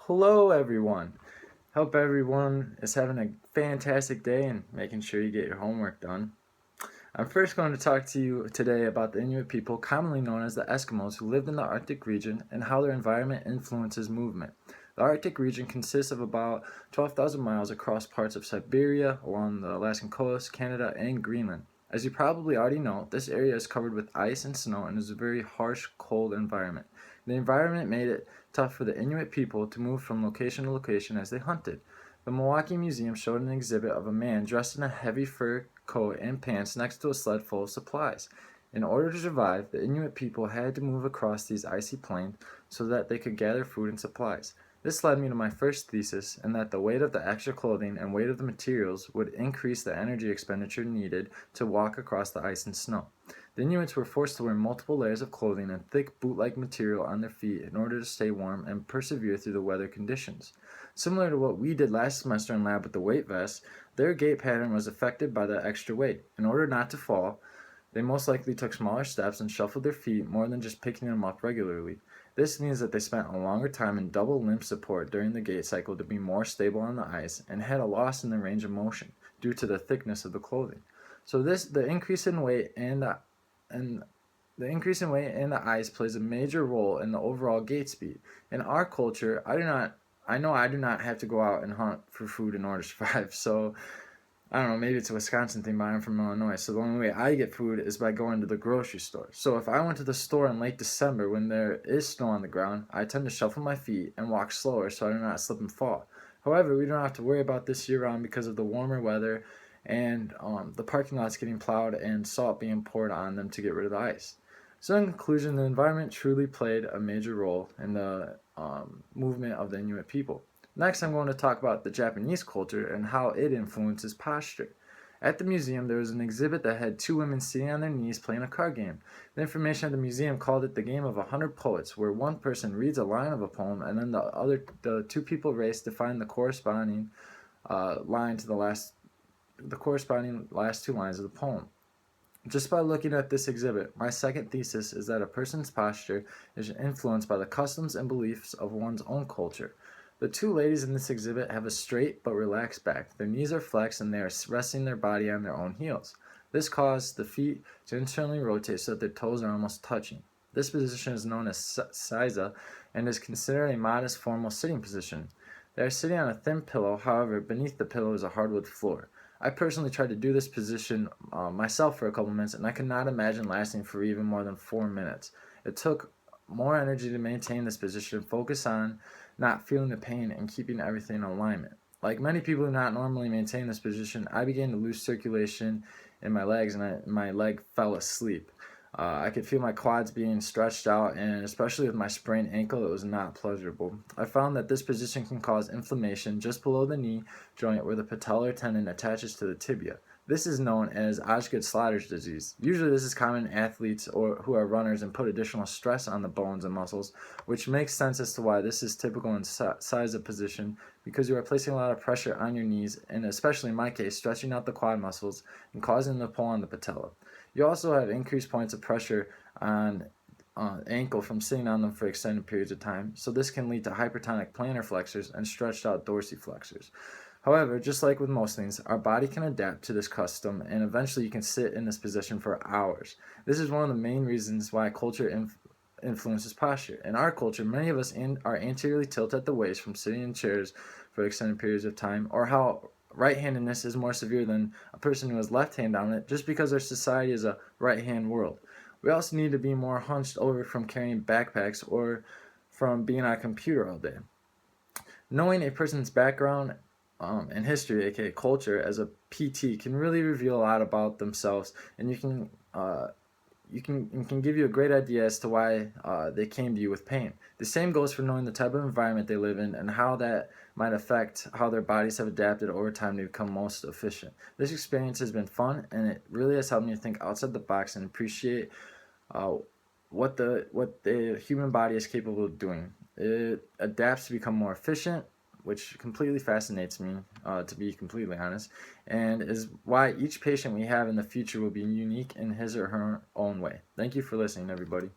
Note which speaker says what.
Speaker 1: Hello everyone. Hope everyone is having a fantastic day and making sure you get your homework done. I'm first going to talk to you today about the Inuit people, commonly known as the Eskimos, who lived in the Arctic region and how their environment influences movement. The Arctic region consists of about 12,000 miles across parts of Siberia, along the Alaskan coast, Canada, and Greenland. As you probably already know, this area is covered with ice and snow and is a very harsh, cold environment. The environment made it tough for the Inuit people to move from location to location as they hunted. The Milwaukee Museum showed an exhibit of a man dressed in a heavy fur coat and pants next to a sled full of supplies. In order to survive, the Inuit people had to move across these icy plains so that they could gather food and supplies. This led me to my first thesis, in that the weight of the extra clothing and weight of the materials would increase the energy expenditure needed to walk across the ice and snow. The Inuits were forced to wear multiple layers of clothing and thick boot-like material on their feet in order to stay warm and persevere through the weather conditions. Similar to what we did last semester in lab with the weight vest, their gait pattern was affected by the extra weight. In order not to fall, they most likely took smaller steps and shuffled their feet more than just picking them up regularly. This means that they spent a longer time in double limb support during the gait cycle to be more stable on the ice and had a loss in their range of motion due to the thickness of the clothing. So the increase in weight and the increase in weight and the ice plays a major role in the overall gait speed. In our culture, I know I do not have to go out and hunt for food in order to survive. So I don't know, maybe it's a Wisconsin thing, but I'm from Illinois. So the only way I get food is by going to the grocery store. So if I went to the store in late December when there is snow on the ground, I tend to shuffle my feet and walk slower so I do not slip and fall. However, we don't have to worry about this year round because of the warmer weather and the parking lots getting plowed and salt being poured on them to get rid of the ice. So in conclusion, the environment truly played a major role in the movement of the Inuit people. Next, I'm going to talk about the Japanese culture and how it influences posture. At the museum, there was an exhibit that had two women sitting on their knees playing a card game. The information at the museum called it the game of 100 poets, where one person reads a line of a poem and then the two people race to find the corresponding line to the corresponding last two lines of the poem. Just by looking at this exhibit, my second thesis is that a person's posture is influenced by the customs and beliefs of one's own culture. The two ladies in this exhibit have a straight but relaxed back. Their knees are flexed and they are resting their body on their own heels. This causes the feet to internally rotate so that their toes are almost touching. This position is known as seiza and is considered a modest formal sitting position. They are sitting on a thin pillow, however, beneath the pillow is a hardwood floor. I personally tried to do this position myself for a couple minutes, and I could not imagine lasting for even more than 4 minutes. It took more energy to maintain this position, focus on not feeling the pain and keeping everything in alignment. Like many people who not normally maintain this position, I began to lose circulation in my legs and my leg fell asleep. I could feel my quads being stretched out, and especially with my sprained ankle, it was not pleasurable. I found that this position can cause inflammation just below the knee joint where the patellar tendon attaches to the tibia. This is known as Osgood-Schlatters disease. Usually this is common in athletes or who are runners and put additional stress on the bones and muscles, which makes sense as to why this is typical in size of position, because you are placing a lot of pressure on your knees and, especially in my case, stretching out the quad muscles and causing them to pull on the patella. You also have increased points of pressure on ankle from sitting on them for extended periods of time, so this can lead to hypertonic plantar flexors and stretched out dorsiflexors. However, just like with most things, our body can adapt to this custom, and eventually you can sit in this position for hours. This is one of the main reasons why culture influences posture. In our culture, many of us are anteriorly tilted at the waist from sitting in chairs for extended periods of time, or how right-handedness is more severe than a person who has left-hand dominant just because our society is a right-hand world. We also need to be more hunched over from carrying backpacks or from being on a computer all day. Knowing a person's background and history, aka culture, as a PT can really reveal a lot about themselves, and it can give you a great idea as to why they came to you with pain. The same goes for knowing the type of environment they live in and how that might affect how their bodies have adapted over time to become most efficient. This experience has been fun, and it really has helped me to think outside the box and appreciate what the human body is capable of doing. It adapts to become more efficient, which completely fascinates me, to be completely honest, and is why each patient we have in the future will be unique in his or her own way. Thank you for listening, everybody.